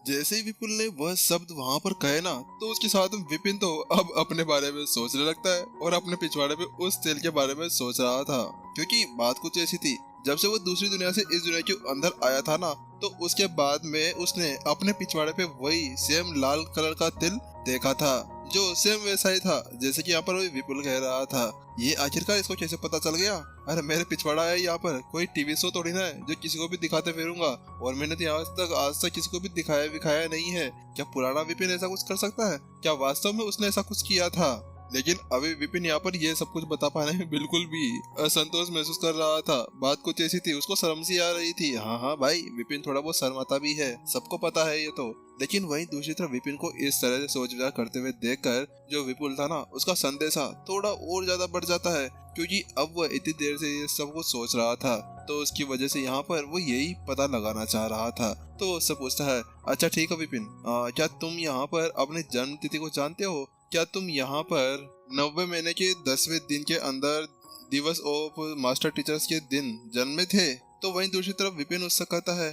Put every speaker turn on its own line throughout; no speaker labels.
जैसे ही विपुल ने वह शब्द वहां पर कहे ना, तो उसके साथ में विपिन तो अब अपने बारे में सोचने लगता है और अपने पिछवाड़े पे उस तेल के बारे में सोच रहा था। क्योंकि बात कुछ ऐसी थी, जब से वो दूसरी दुनिया से इस दुनिया के अंदर आया था ना, तो उसके बाद में उसने अपने पिछवाड़े पे वही सेम लाल कलर का तिल देखा था, जो सेम वैसा ही था जैसे कि यहाँ पर वही विपुल कह रहा था। ये आखिरकार इसको कैसे पता चल गया? अरे मेरे पिछवाड़ा है यहाँ पर, कोई टीवी शो थोड़ी ना है जो किसी को भी दिखाते फिरूंगा। और मैंने तो आज तक किसी को भी दिखाया नहीं है। क्या पुराना विपिन ऐसा कुछ कर सकता है? क्या वास्तव में उसने ऐसा कुछ किया था? लेकिन अभी विपिन यहाँ पर ये सब कुछ बता पाने में बिल्कुल भी असंतोष महसूस कर रहा था। बात कुछ ऐसी थी, उसको शर्म सी आ रही थी। हाँ हाँ भाई, विपिन थोड़ा बहुत शर्माता भी है, सबको पता है ये तो। लेकिन वहीं दूसरी तरफ विपिन को इस तरह से सोच विचार करते हुए देखकर जो विपुल था ना, उसका संदेशा थोड़ा और ज्यादा बढ़ जाता है। क्योंकि अब वह इतनी देर से ये सब कुछ सोच रहा था, तो उसकी वजह से यहाँ पर वो यही पता लगाना चाह रहा था। तो उससे पूछता है, अच्छा ठीक है विपिन, क्या तुम यहाँ पर अपनी जन्म तिथि को जानते हो? क्या तुम यहाँ पर 90 महीने के 10वें दिन के अंदर दिवस ऑफ मास्टर टीचर्स के दिन जन्मे थे? तो वहीं दूसरी तरफ विपिन उससे कहता है,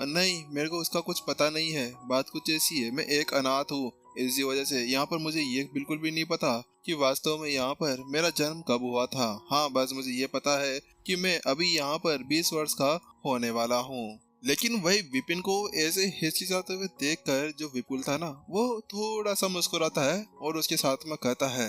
नहीं, मेरे को उसका कुछ पता नहीं है। बात कुछ ऐसी है, मैं एक अनाथ हूँ, इसी वजह से यहाँ पर मुझे ये बिल्कुल भी नहीं पता कि वास्तव में यहाँ पर मेरा जन्म कब हुआ था। हाँ, बस मुझे ये पता है कि मैं अभी यहाँ पर 20 वर्ष का होने वाला हूँ। लेकिन वही विपिन को ऐसे हिचकिचाते हुए देखकर जो विपुल था ना, वो थोड़ा सा मुस्कुराता है और उसके साथ में कहता है,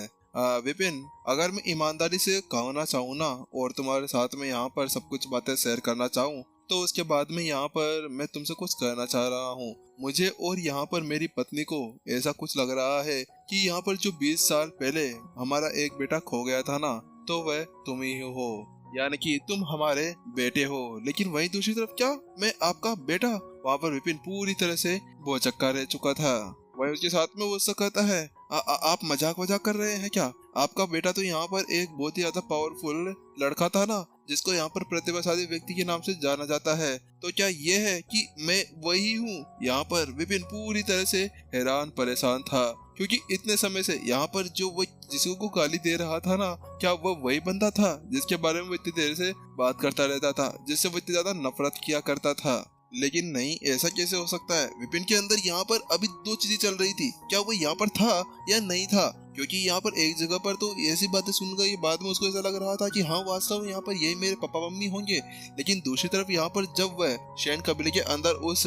विपिन, अगर मैं ईमानदारी से कहना चाहूँ ना, और तुम्हारे साथ में यहाँ पर सब कुछ बातें शेयर करना चाहूँ, तो उसके बाद में यहाँ पर मैं तुमसे कुछ कहना चाह रहा हूँ। मुझे और यहाँ पर मेरी पत्नी को ऐसा कुछ लग रहा है कि यहाँ पर जो 20 साल पहले हमारा एक बेटा खो गया था ना, तो वह तुम ही हो, यानी कि तुम हमारे बेटे हो। लेकिन वहीं दूसरी तरफ, क्या मैं आपका बेटा? वहाँ पर विपिन पूरी तरह से भौचक्का रह चुका था। वहीं उसके साथ में वो उससे कहता है, आप मजाक कर रहे हैं क्या? आपका बेटा तो यहाँ पर एक बहुत ही ज्यादा पावरफुल लड़का था ना, जिसको यहाँ पर प्रतिभाशाली व्यक्ति के नाम से जाना जाता है। तो क्या ये है कि मैं वही हूँ? यहाँ पर विपिन पूरी तरह से हैरान परेशान था, क्योंकि इतने समय से यहाँ पर जो वो जिसको गाली दे रहा था ना, क्या वो वही बंदा था जिसके बारे में वो इतनी देर से बात करता रहता था, जिससे वो इतनी ज्यादा नफरत किया करता था? लेकिन नहीं, ऐसा कैसे हो सकता है? विपिन के अंदर यहाँ पर अभी दो चीजें चल रही थी, क्या वो यहाँ पर था या नहीं था? क्योंकि यहाँ पर एक जगह पर तो ऐसी बातें सुनकर ये बाद में उसको ऐसा लग रहा था कि हाँ, वास्तव में यहाँ पर यही मेरे पापा मम्मी होंगे। लेकिन दूसरी तरफ यहाँ पर जब वह शैन कबीले के अंदर उस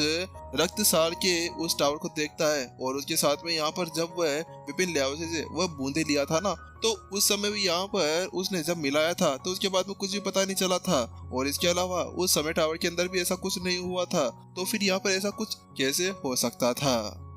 रक्तसार के उस टावर को देखता है, और उसके साथ में यहाँ पर जब वह विपिन ल्याओसे से वह बूंदे लिया था ना, तो उस समय भी यहाँ पर उसने जब मिलाया था, तो उसके बाद में कुछ भी पता नहीं चला था। और इसके अलावा उस समय टावर के अंदर भी ऐसा कुछ नहीं हुआ था, तो फिर यहाँ पर ऐसा कुछ कैसे हो सकता था?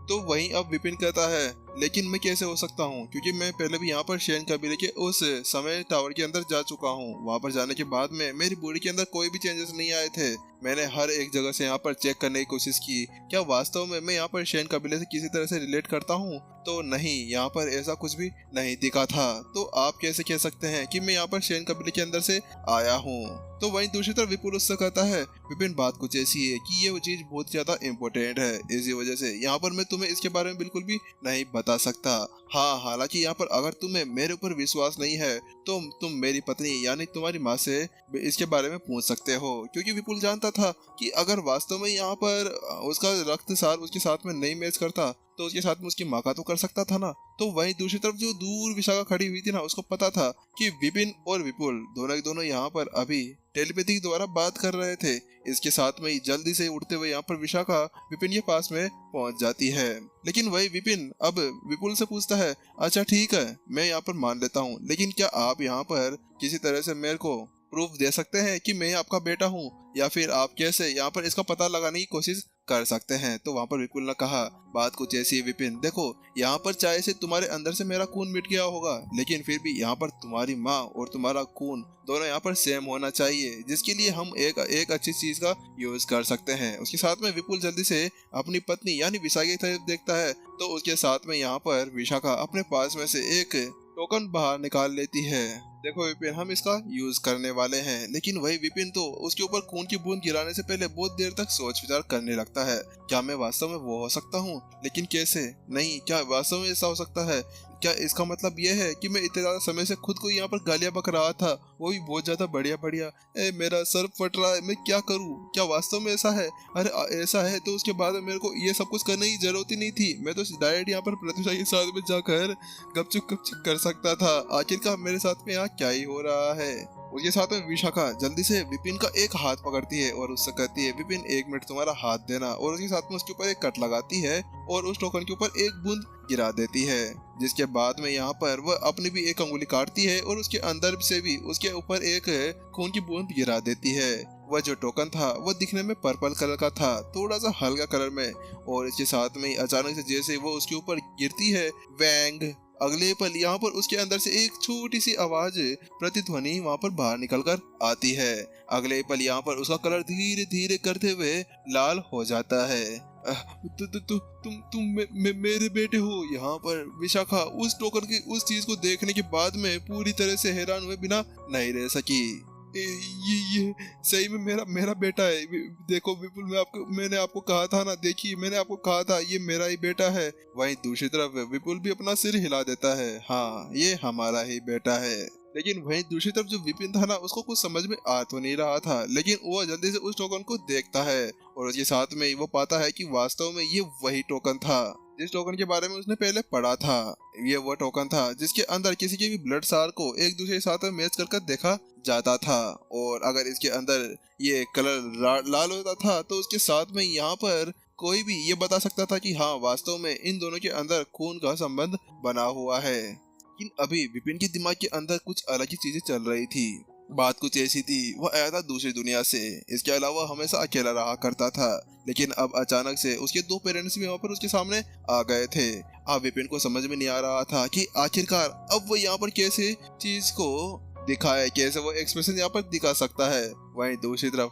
तो वहीं अब विपिन कहता है, लेकिन मैं कैसे हो सकता हूँ? क्योंकि मैं पहले भी यहाँ पर शैन कबीले के उस समय टावर के अंदर जा चुका हूँ। वहाँ पर जाने के बाद में मेरी बॉडी के अंदर कोई भी चेंजेस नहीं आए थे। मैंने हर एक जगह से यहाँ पर चेक करने की कोशिश की, क्या वास्तव में मैं यहाँ पर शैन कबीले से किसी तरह से रिलेट करता हूँ? तो नहीं, यहाँ पर ऐसा कुछ भी नहीं दिखा था। तो आप कैसे कह सकते हैं कि मैं यहाँ पर शैन कबीले के अंदर से आया हूँ? तो वहीं दूसरी तरफ विपुल उससे कहता है, विपिन, बात कुछ ऐसी है कि ये चीज बहुत ज्यादा इम्पोर्टेंट है, इसी वजह से यहाँ पर मैं तुम्हें इसके बारे में बिल्कुल भी नहीं बता सकता। हाँ, हालांकि यहाँ पर अगर तुम्हें मेरे ऊपर विश्वास नहीं है, तो तुम मेरी पत्नी यानी तुम्हारी माँ से इसके बारे में पूछ सकते हो। क्योंकि विपुल जानता था कि अगर वास्तव में यहाँ पर उसका रक्तसार उसके साथ में नहीं मैच करता, तो उसके साथ में उसकी माँ का तो कर सकता था ना। तो वहीं दूसरी तरफ जो दूर विशाखा खड़ी हुई थी ना, उसको पता था कि विपिन और विपुल दोनों यहाँ पर अभी टेलीपैथी द्वारा बात कर रहे थे। इसके साथ में ही जल्दी से उड़ते हुए यहाँ पर विशाखा विपिन के पास में पहुंच जाती है। लेकिन वही विपिन अब विपुल से पूछता है, अच्छा ठीक है, मैं यहाँ पर मान लेता हूँ, लेकिन क्या आप यहाँ पर किसी तरह से मेरे को प्रूफ दे सकते हैं कि मैं आपका बेटा हूँ, या फिर आप कैसे यहाँ पर इसका पता लगाने की कोशिश कर सकते हैं? तो वहाँ पर विपुल ने कहा, बात कुछ ऐसी है विपिन, देखो, यहाँ पर चाहे से तुम्हारे अंदर से मेरा खून मिट गया होगा, लेकिन फिर भी यहाँ पर तुम्हारी माँ और तुम्हारा खून दोनों यहाँ पर सेम होना चाहिए, जिसके लिए हम एक अच्छी चीज का यूज कर सकते हैं। उसके साथ में विपुल जल्दी से अपनी पत्नी यानी विशाखा की तरफ देखता है, तो उसके साथ में यहाँ पर विशाखा अपने पास में से एक टोकन बाहर निकाल लेती है। देखो विपिन, हम इसका यूज करने वाले हैं। लेकिन वही विपिन तो उसके ऊपर खून की बूंद गिराने से पहले बहुत देर तक सोच विचार करने लगता है, क्या मैं वास्तव में वो हो सकता हूँ? लेकिन कैसे? नहीं, क्या वास्तव में ऐसा हो सकता है? क्या इसका मतलब ये है कि मैं इतने ज्यादा समय से खुद को यहाँ पर गालियां बक रहा था, वो भी बहुत ज्यादा बढ़िया बढ़िया। मेरा सर फट रहा है, मैं क्या करूँ? क्या वास्तव में ऐसा है? अरे ऐसा है तो उसके बाद मेरे को ये सब कुछ करने की जरूरत ही नहीं थी। मैं तो डायरेक्ट यहाँ पर प्रत्युषा के साथ में जाकर गपचुप कर सकता था। आखिरकार मेरे साथ में यहाँ क्या ही हो रहा है? उसके साथ में विशाखा जल्दी से विपिन का एक हाथ पकड़ती है और उससे कहती है, विपिन 1 मिनट तुम्हारा हाथ देना। और उसके साथ में उसके ऊपर एक कट लगाती है और उस टोकन के ऊपर एक बूंद गिरा देती है। जिसके बाद में यहाँ पर वह अपनी भी एक अंगुली काटती है और उसके अंदर से भी उसके ऊपर एक खून की बूंद गिरा देती है। वह जो टोकन था वह दिखने में पर्पल कलर का था, थोड़ा सा हल्का कलर में। और इसके साथ में अचानक से जैसे वो उसके ऊपर गिरती है, वैंग, अगले पल यहाँ पर उसके अंदर से एक छोटी सी आवाज प्रतिध्वनि वहाँ पर बाहर निकल कर आती है। अगले पल यहाँ पर उसका कलर धीरे धीरे करते हुए लाल हो जाता है। तुम मेरे बेटे हो। यहाँ पर विशाखा उस टोकन की उस चीज को देखने के बाद में पूरी तरह से हैरान हुए बिना नहीं रह सकी। ये सही में मेरा बेटा है। देखो विपुल, मैंने आपको कहा था ना, देखिए मैंने आपको कहा था ये मेरा ही बेटा है। वहीं दूसरी तरफ विपुल भी अपना सिर हिला देता है, हाँ ये हमारा ही बेटा है। लेकिन वहीं दूसरी तरफ जो विपिन था ना, उसको कुछ समझ में आ तो नहीं रहा था, लेकिन वो जल्दी से उस टोकन को देखता है और उसके साथ में वो पाता है कि वास्तव में ये वही टोकन था जिस टोकन के बारे में उसने पहले पढ़ा था। ये वो टोकन था जिसके अंदर किसी के भी ब्लड सार को एक दूसरे के साथ में मैच कर देखा जाता था। और अगर इसके अंदर ये कलर लाल होता था तो उसके साथ में यहाँ पर कोई भी ये बता सकता था कि हाँ वास्तव में इन दोनों के अंदर खून का संबंध बना हुआ है। लेकिन अभी विपिन के दिमाग के अंदर कुछ अलग ही चीजें चल रही थी। बात कुछ ऐसी थी, वह आया था दूसरी दुनिया से, इसके अलावा हमेशा अकेला रहा करता था। लेकिन अब अचानक से उसके 2 पेरेंट्स भी वहाँ पर उसके सामने आ गए थे। अब विपिन को समझ में नहीं आ रहा था कि आखिरकार अब वो यहाँ पर कैसे चीज को दिखाए, कैसे वो एक्सप्रेशन यहाँ पर दिखा सकता है। वहीं दूसरी तरफ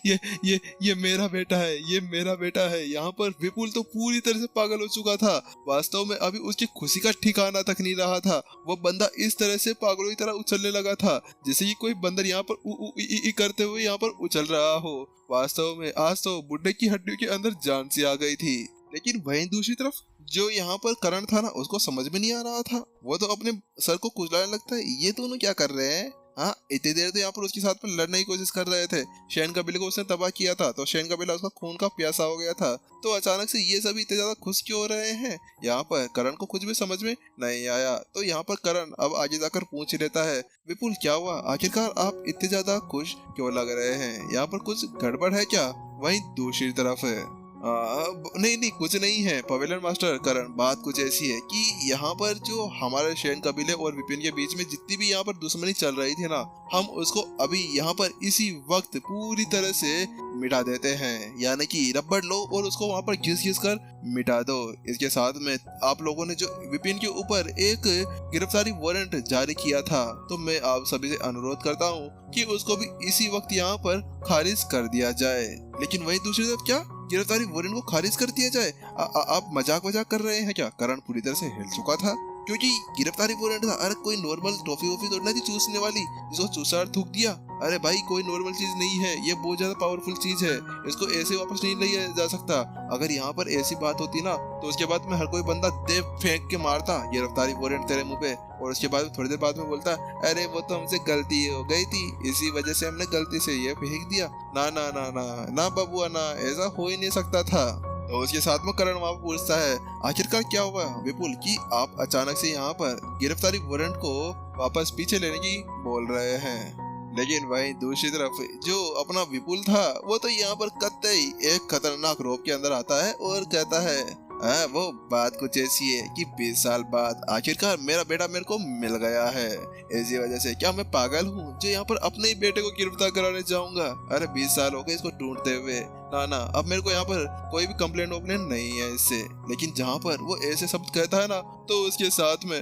ये मेरा बेटा है, ये मेरा बेटा है। यहाँ पर विपुल तो पूरी तरह से पागल हो चुका था। वास्तव में अभी उसकी खुशी का ठिकाना तक नहीं रहा था। वो बंदा इस तरह से पागलों की तरह उछलने लगा था जैसे कि कोई बंदर यहाँ पर उ ई करते हुए यहाँ पर उछल रहा हो। वास्तव में आज तो बुड्ढे की हड्डियों के अंदर जान सी आ गई थी। लेकिन वहीं दूसरी तरफ जो यहाँ पर करण था ना, उसको समझ में नहीं आ रहा था। वो तो अपने सर को कुचलाने लगता है, ये दोनों क्या कर रहे हैं। हाँ इतनी देर तो यहाँ पर उसके साथ में लड़ने की कोशिश कर रहे थे। शैन कबीले को उसने तबाह किया था तो शैन कबीला उसका खून का प्यासा हो गया था। तो अचानक से ये सभी इतने ज्यादा खुश क्यों हो रहे हैं? यहाँ पर करण को कुछ भी समझ में नहीं आया। तो यहाँ पर करण अब आगे जाकर पूछ लेता है, विपुल क्या हुआ? आखिरकार आप इतने ज्यादा खुश क्यों लग रहे हैं? यहाँ पर कुछ गड़बड़ है क्या? वहीं दूसरी तरफ है नहीं कुछ नहीं है पवेलियन मास्टर करण। बात कुछ ऐसी है कि यहाँ पर जो हमारे शैन कबीले और विपिन के बीच में जितनी भी यहाँ पर दुश्मनी चल रही थी ना, हम उसको अभी यहाँ पर इसी वक्त पूरी तरह से मिटा देते हैं। यानी कि रबड़ लो और उसको वहाँ पर घिस कर मिटा दो। इसके साथ में आप लोगों ने जो विपिन के ऊपर एक गिरफ्तारी वारंट जारी किया था, तो मैं आप सभी से अनुरोध करता हूँ कि उसको भी इसी वक्त यहाँ पर खारिज कर दिया जाए। लेकिन वही दूसरी तरफ क्या गिरफ्तारी वारंट को खारिज कर दिया जाए? आप मजाक कर रहे हैं क्या? करण पूरी तरह से हिल चुका था क्योंकि गिरफ्तारी वारंट था। अरे कोई नॉर्मल टॉफी वॉफी तो नहीं थी चूसने वाली जिसको चूसार थूक दिया। अरे भाई कोई नॉर्मल चीज नहीं है, ये बहुत ज्यादा पावरफुल चीज है, इसको ऐसे वापस नहीं लिया जा सकता। अगर यहाँ पर ऐसी बात होती ना तो उसके बाद में हर कोई बंदा देव फेंक के मारता गिरफ्तारी वारंट तेरे मुंह पे, और उसके बाद थोड़ी देर बाद में बोलता अरे वो तो हमसे गलती हो गई थी, इसी वजह से हमने गलती से ये फेंक दिया। ना ना ना ना ना बबुआ ना, ऐसा हो ही नहीं सकता था। तो उसके साथ में करण वहां पूछता है आखिरकार क्या हुआ विपुल कि आप अचानक से यहाँ पर गिरफ्तारी वारंट को वापस पीछे लेने की बोल रहे हैं? लेकिन वहीं दूसरी तरफ जो अपना विपुल था वो तो यहाँ पर कतई एक खतरनाक रोप के अंदर आता है और कहता है वो बात कुछ ऐसी है कि 20 साल बाद आखिरकार मेरा बेटा मेरे को मिल गया है। इसी वजह से क्या मैं पागल हूँ जो यहाँ पर अपने ही बेटे को गिरफ्तार कराने जाऊंगा? अरे 20 साल हो गए इसको ढूंढते हुए। ना अब मेरे को यहाँ पर कोई भी कंप्लेंट ओप्लेंट नहीं है इससे। लेकिन जहाँ पर वो ऐसे शब्द कहता है ना तो उसके साथ में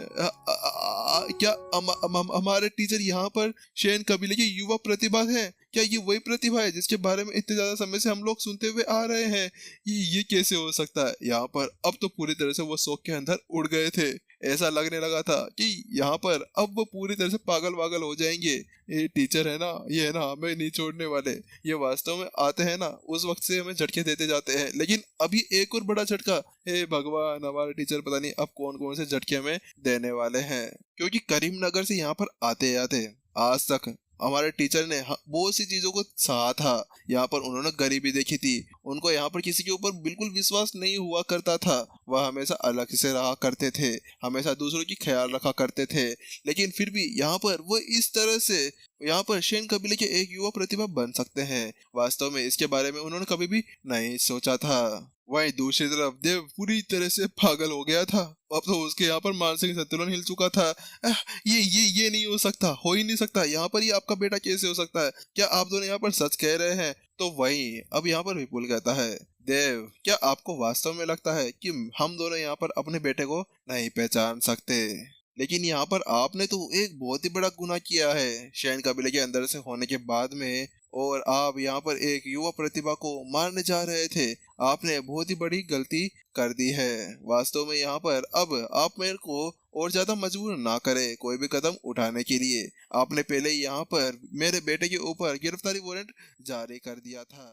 क्या हमारे टीचर यहाँ पर शैन कबीले की युवा प्रतिभा है? क्या ये वही प्रतिभा है जिसके बारे में इतने ज्यादा समय से हम लोग सुनते हुए आ रहे हैं? ये कैसे हो सकता है? यहाँ पर अब तो पूरी तरह से वो शौक के अंदर उड़ गए थे। ऐसा लगने लगा था कि यहाँ पर अब वो पूरी तरह से पागल वागल हो जाएंगे। ये टीचर है ना, ये है ना, हमें नहीं छोड़ने वाले। ये वास्तव में आते हैं ना, उस वक्त से हमें झटके देते जाते हैं, लेकिन अभी एक और बड़ा झटका। हे भगवान, हमारे टीचर पता नहीं अब कौन कौन से झटके हमें देने वाले हैं। क्योंकि करीमनगर से यहाँ पर आते आते आज तक हमारे टीचर ने बहुत सी चीजों को सहा था। यहाँ पर उन्होंने गरीबी देखी थी, उनको यहाँ पर किसी के ऊपर बिल्कुल विश्वास नहीं हुआ करता था। वह हमेशा अलग से रहा करते थे, हमेशा दूसरों की ख्याल रखा करते थे, लेकिन फिर भी यहाँ पर वो इस तरह से यहाँ पर शेन कबीले के एक युवा प्रतिभा बन सकते हैं। वास्तव में इसके बारे में उन्होंने कभी भी नहीं सोचा था। वहीं दूसरी तरफ देव पूरी तरह से पागल हो गया था। अब तो उसके यहाँ पर मानसिक संतुलन हिल चुका था। ये नहीं हो सकता, हो ही नहीं सकता। यहाँ पर ये आपका बेटा कैसे हो सकता है? क्या आप दोनों यहाँ पर सच कह रहे हैं? तो वहीं अब यहाँ पर विपुल कहता है, देव क्या आपको वास्तव में लगता है कि हम दोनों यहाँ पर अपने बेटे को नहीं पहचान सकते? लेकिन यहाँ पर आपने तो एक बहुत ही बड़ा गुनाह किया है शैन कबीले के अंदर से होने के बाद में, और आप यहाँ पर एक युवा प्रतिभा को मारने जा रहे थे। आपने बहुत ही बड़ी गलती कर दी है। वास्तव में यहाँ पर अब आप मेरे को और ज्यादा मजबूर ना करें कोई भी कदम उठाने के लिए। आपने पहले ही यहाँ पर मेरे बेटे के ऊपर गिरफ्तारी वारंट जारी कर दिया था।